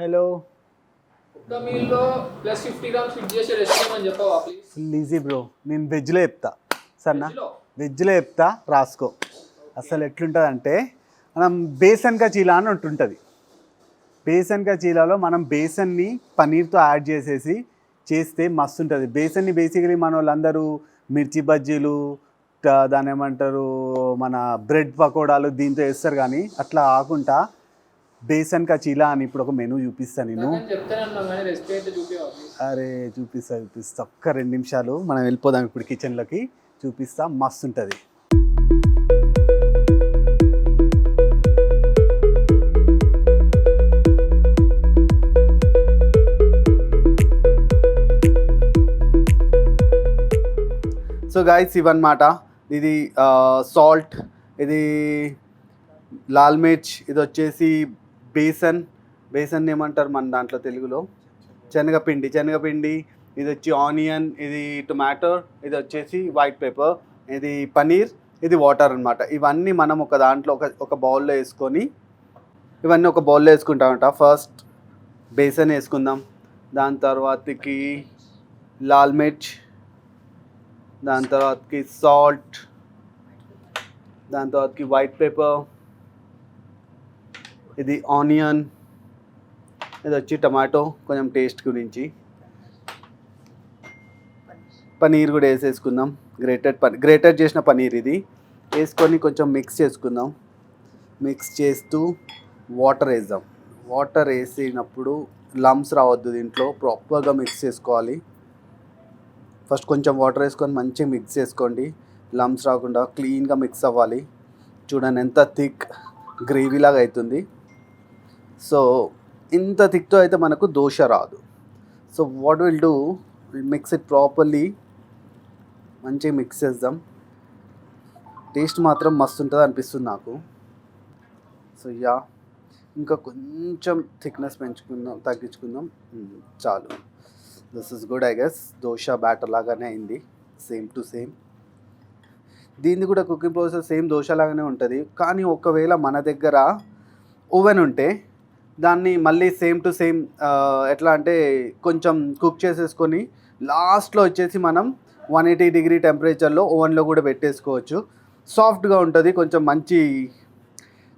Hello. ఒక్క మీల్లో plus 50 grams fit చేసే recipe అని చెప్పవా ప్లీజ్? ఫుల్ ఈజీ బ్రో, నేను వెజ్లో చెప్తా సరేనా. వెజ్లో వెజ్లో చెప్తా రాసుకో. అసలు ఎట్లుంటుంది అంటే మనం బేసన్ కా చీలా అని ఉంటుంటుంది. బేసన్ కా చీలాలో మనం బేసన్ని పనీర్తో యాడ్ చేసేసి చేస్తే మస్తు ఉంటుంది. బేసన్ని బేసికలీ మన వాళ్ళందరూ మిర్చి బజ్జీలు దాని ఏమంటారు మన బ్రెడ్ పకోడాలు దీంతో వేస్తారు, కానీ అట్లా కాకుండా బేసన్ కా చీలా అని ఇప్పుడు ఒక మెనూ చూపిస్తాను నేను. చెప్తానే ఉన్నాం కానీ రెసిపీ అయితే చూపివా ప్లీజ్? అరే చూపిస్తా ఒక్క 2 నిమిషాలు, మనం వెళ్ళిపోదాం ఇప్పుడు కిచెన్లోకి. చూపిస్తా, మస్తు ఉంటుంది. సో గాయస్ ఇవన్నమాట. ఇది సాల్ట్, ఇది లాల్ మిర్చ్, ఇది వచ్చేసి బేసన్ ఏమంటారు మన దాంట్లో తెలుగులో, శనగపిండి, ఇది వచ్చి ఆనియన్, ఇది టొమాటో, ఇది వచ్చేసి వైట్ పేపర్, ఇది పనీర్, ఇది వాటర్ అనమాట. ఇవన్నీ మనం ఒక దాంట్లో ఒక బౌల్లో వేసుకొని ఇవన్నీ ఒక బౌల్లో వేసుకుంటామంట. ఫస్ట్ బేసన్ వేసుకుందాం, దాని తర్వాతకి లాల్ మిర్చ్, దాని తర్వాతకి సాల్ట్, దాని తర్వాతకి వైట్ పేపర్, ఇది ఆనియన్, ఇది వచ్చి టమాటో కొంచెం టేస్ట్ గురించి, పనీర్ కూడా వేసేసుకుందాం. గ్రేటెడ్ చేసిన పనీర్ ఇది వేసుకొని కొంచెం మిక్స్ చేసుకుందాం. మిక్స్ చేస్తూ వాటర్ వేద్దాం. వాటర్ వేసినప్పుడు లమ్స్ రావద్దు, దీంట్లో ప్రాపర్గా మిక్స్ చేసుకోవాలి. ఫస్ట్ కొంచెం వాటర్ వేసుకొని మంచిగా మిక్స్ చేసుకోండి, లమ్స్ రాకుండా క్లీన్గా మిక్స్ అవ్వాలి. చూడండి ఎంత థిక్ గ్రేవీ లాగా అవుతుంది. సో ఇంత థిక్తో అయితే మనకు దోశ రాదు. So what will do, will mix it properly. మంచిగా మిక్స్ చేద్దాం. టేస్ట్ మాత్రం మస్తు ఉంటుంది అనిపిస్తుంది నాకు. సో ఇంకా కొంచెం థిక్నెస్ తగ్గించుకుందాం. చాలు. This is good I guess. Dosa batter లాగానే అయింది, సేమ్ టు సేమ్. దీన్ని కూడా కుకింగ్ ప్రాసెస్ సేమ్ దోశ లాగానే ఉంటుంది. కానీ ఒకవేళ మన దగ్గర ఓవెన్ ఉంటే దాన్ని మళ్ళీ సేమ్ టు సేమ్ ఎట్లా అంటే కొంచెం కుక్ చేసేసుకొని లాస్ట్లో వచ్చేసి మనం 180 డిగ్రీ టెంపరేచర్లో ఓవెన్లో కూడా పెట్టేసుకోవచ్చు. సాఫ్ట్గా ఉంటుంది, కొంచెం మంచి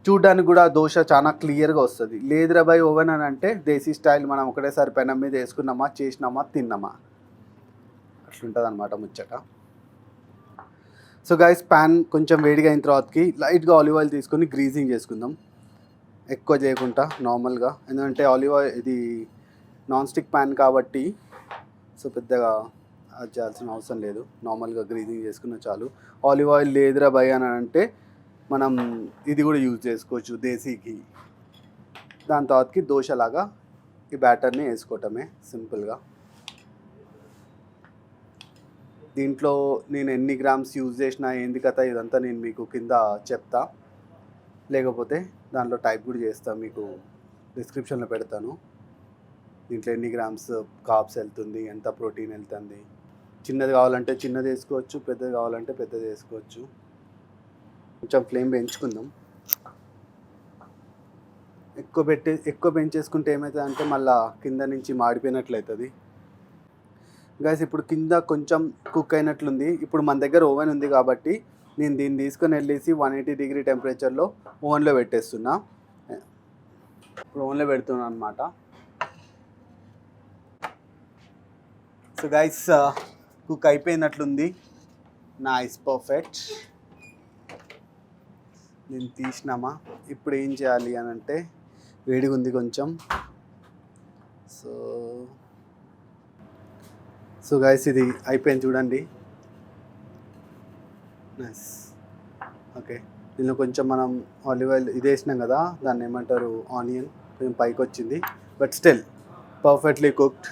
చూడడానికి కూడా దోశ చాలా క్లియర్గా వస్తుంది. లేదురా బై ఓవెన్ అని అంటే దేశీ స్టైల్, మనం ఒకటేసారి పెనం మీద వేసుకున్నామా, చేసినామా, తిన్నామా, అట్లుంటుంది అనమాట ముచ్చట. సో గైస్ ప్యాన్ కొంచెం వేడిగా అయిన తర్వాతకి లైట్గా ఆలివ్ ఆయిల్ తీసుకొని గ్రీజింగ్ చేసుకుందాం. ఎక్కువ చేయకుండా నార్మల్గా, ఎందుకంటే ఆలివ్ ఆయిల్ ఇది నాన్ స్టిక్ ప్యాన్ కాబట్టి సో పెద్దగా అది చేయాల్సిన అవసరం లేదు. నార్మల్గా గ్రీజింగ్ చేసుకున్న చాలు. ఆలివ్ ఆయిల్ లేదురా బై అని అంటే మనం ఇది కూడా యూజ్ చేసుకోవచ్చు, దేశీకి. దాని తర్వాతకి దోశలాగా ఈ బ్యాటర్ని వేసుకోవటమే సింపుల్గా. దీంట్లో నేను ఎన్ని గ్రామ్స్ యూజ్ చేసినా ఏంది కథ ఇదంతా నేను మీకు కింద చెప్తా, లేకపోతే దాంట్లో టైప్ కూడా చేస్తాను, మీకు డిస్క్రిప్షన్లో పెడతాను. దీంట్లో ఎన్ని గ్రామ్స్ కార్బ్స్ వెళ్తుంది, ఎంత ప్రోటీన్ వెళ్తుంది. చిన్నది కావాలంటే చిన్నది వేసుకోవచ్చు, పెద్దది కావాలంటే పెద్దది వేసుకోవచ్చు. కొంచెం ఫ్లేమ్ పెంచుకుందాం. ఎక్కువ పెంచేసుకుంటే ఏమవుతుంది అంటే మళ్ళీ కింద నుంచి మాడిపోయినట్లు అవుతుంది. గైస్ ఇప్పుడు కింద కొంచెం కుక్ అయినట్లుంది. ఇప్పుడు మన దగ్గర ఓవెన్ ఉంది కాబట్టి నేను దీన్ని తీసుకొని వెళ్ళేసి 180 డిగ్రీ టెంపరేచర్లో ఓవెన్లో పెట్టేస్తున్నా. ఇప్పుడు ఓవెన్లో పెడుతున్నాను అనమాట. సో గైస్ కుక్ అయిపోయినట్లుంది. Nice, perfect. నేను తీసినామా. ఇప్పుడు ఏం చేయాలి అని అంటే వేడిగా ఉంది కొంచెం. సో గైస్ ఇది అయిపోయింది చూడండి. నైస్. ఓకే, దీనిలో కొంచెం మనం ఆలివ్ ఆయిల్ ఇది వేసినాం కదా, దాన్ని ఏమంటారు ఆనియన్, కొంచెం పైకి వచ్చింది. But still perfectly cooked.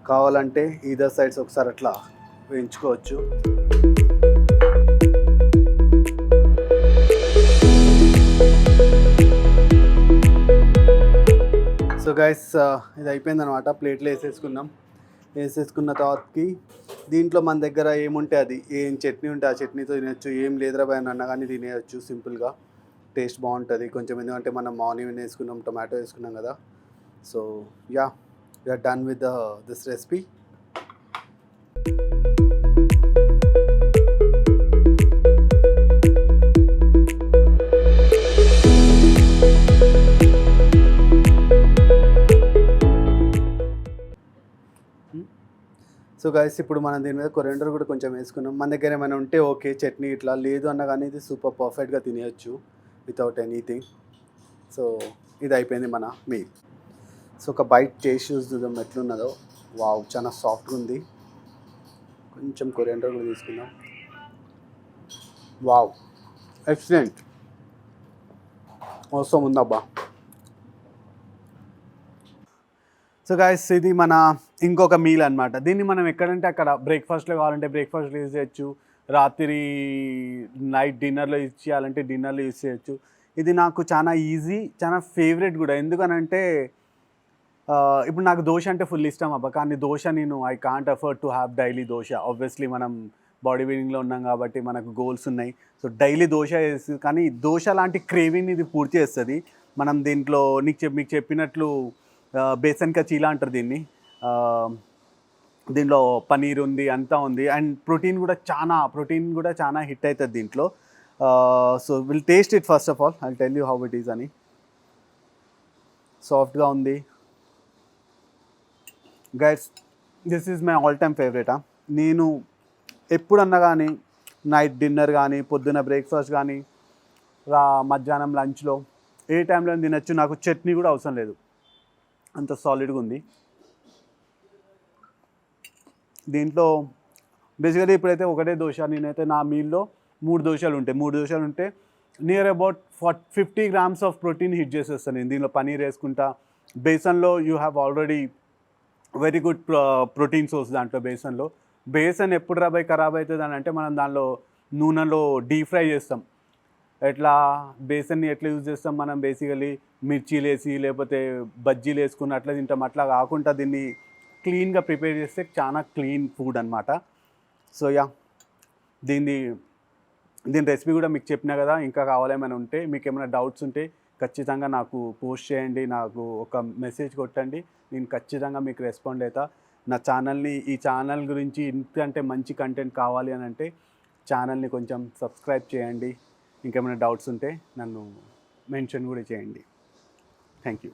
కావాలంటే ఈదర్ సైడ్స్ ఒకసారి అట్లా వేయించుకోవచ్చు. సో గైస్ ఇది అయిపోయింది అనమాట. ప్లేట్లో వేసేసుకున్న తర్వాతకి దీంట్లో మన దగ్గర ఏముంటే అది, ఏం చట్నీ ఉంటే ఆ చట్నీతో తినచ్చు. ఏం లేదురా భయ అన్న కానీ తినేయచ్చు సింపుల్గా. టేస్ట్ బాగుంటుంది కొంచెం, ఎందుకంటే మనం ఆనియన్ వేసుకున్నాం, టొమాటో వేసుకున్నాం కదా, so yeah, we are done with this recipe. So guys, ఇప్పుడు మనం దీని మీద కొరియాండర్ కూడా కొంచెం వేసుకున్నాం. మన దగ్గర ఏమైనా ఉంటే ఓకే, చట్నీ ఇట్లా లేదు అన్న కానీ ఇది సూపర్ పర్ఫెక్ట్గా తినేయచ్చు వితౌట్ ఎనీథింగ్. సో ఇది అయిపోయింది మన మీల్. సో ఒక బైట్ టేస్ట్ చూద్దాం ఎట్లున్నదో. వావ్, చాలా సాఫ్ట్గా ఉంది. కొంచెం కొరియాండర్ కూడా తీసుకుందాం. వావ్, ఎక్సలెంట్, అవసరం ఉందబ్బా. సో గాయస్, ఇది మన ఇంకొక మీల్ అనమాట. దీన్ని మనం ఎక్కడంటే అక్కడ బ్రేక్ఫాస్ట్లో కావాలంటే బ్రేక్ఫాస్ట్లో యూజ్ చేయొచ్చు, రాత్రి నైట్ డిన్నర్లో యూజ్ చేయాలంటే డిన్నర్లో యూజ్ చేయొచ్చు. ఇది నాకు చాలా ఈజీ, చాలా ఫేవరెట్ కూడా. ఎందుకనంటే ఇప్పుడు నాకు దోశ అంటే ఫుల్ ఇష్టం అబ్బా. కానీ dosa I can't afford to have daily dosa. Obviously మనం బాడీ బిల్డింగ్లో ఉన్నాం కాబట్టి మనకు గోల్స్ ఉన్నాయి. సో డైలీ దోశ వేసి, కానీ దోశ లాంటి క్రేవింగ్ ఇది పూర్తి చేస్తుంది. మనం దీంట్లో మీకు చెప్పినట్లు బేసన్ కా చీలా అంటారు దీన్ని. దీంట్లో పనీర్ ఉంది, అంతా ఉంది, అండ్ ప్రోటీన్ కూడా చాలా హిట్ అవుతుంది దీంట్లో. So will taste it first of all. I tell you how it is అని. సాఫ్ట్గా ఉంది guys. This is my all time favourite. నేను ఎప్పుడన్నా కానీ నైట్ డిన్నర్ కానీ, పొద్దున్న బ్రేక్ఫాస్ట్ కానీ, మధ్యాహ్నం లంచ్లో ఏ టైంలో తినచ్చు. నాకు చట్నీ కూడా అవసరం లేదు, అంత సాలిడ్గా ఉంది. దీంట్లో బేసికలీ ఇప్పుడైతే ఒకటే దోశ, నేనైతే నా మీల్లో 3 దోశలు ఉంటే near about 50 grams of protein hit చేసేస్తాను నేను. దీనిలో పనీర్ వేసుకుంటా. బేసన్లో you have already very good protein source దాంట్లో. బేసన్ ఎప్పుడు ఖరాబ్ అవుతుంది అని అంటే మనం దానిలో నూనెలో డీప్ ఫ్రై చేస్తాం. బేసన్ని ఎట్లా యూజ్ చేస్తాం మనం, బేసికలీ మిర్చీలు వేసి లేకపోతే బజ్జీలు వేసుకుని అట్లా తింటాం. అట్లా కాకుండా దీన్ని క్లీన్గా ప్రిపేర్ చేస్తే చాలా క్లీన్ ఫుడ్ అనమాట. సో యా, దీని రెసిపీ కూడా మీకు చెప్పినా కదా. ఇంకా కావాలేమైనా ఉంటే, మీకు ఏమైనా డౌట్స్ ఉంటే ఖచ్చితంగా నాకు పోస్ట్ చేయండి, నాకు ఒక మెసేజ్ కొట్టండి. నేను ఖచ్చితంగా మీకు రెస్పాండ్ అవుతా. ఈ ఛానల్ గురించి ఇంకంటే మంచి కంటెంట్ కావాలి అని అంటే ఛానల్ని కొంచెం సబ్స్క్రైబ్ చేయండి. ఇంకేమైనా డౌట్స్ ఉంటే నన్ను మెన్షన్ కూడా చేయండి. Thank you.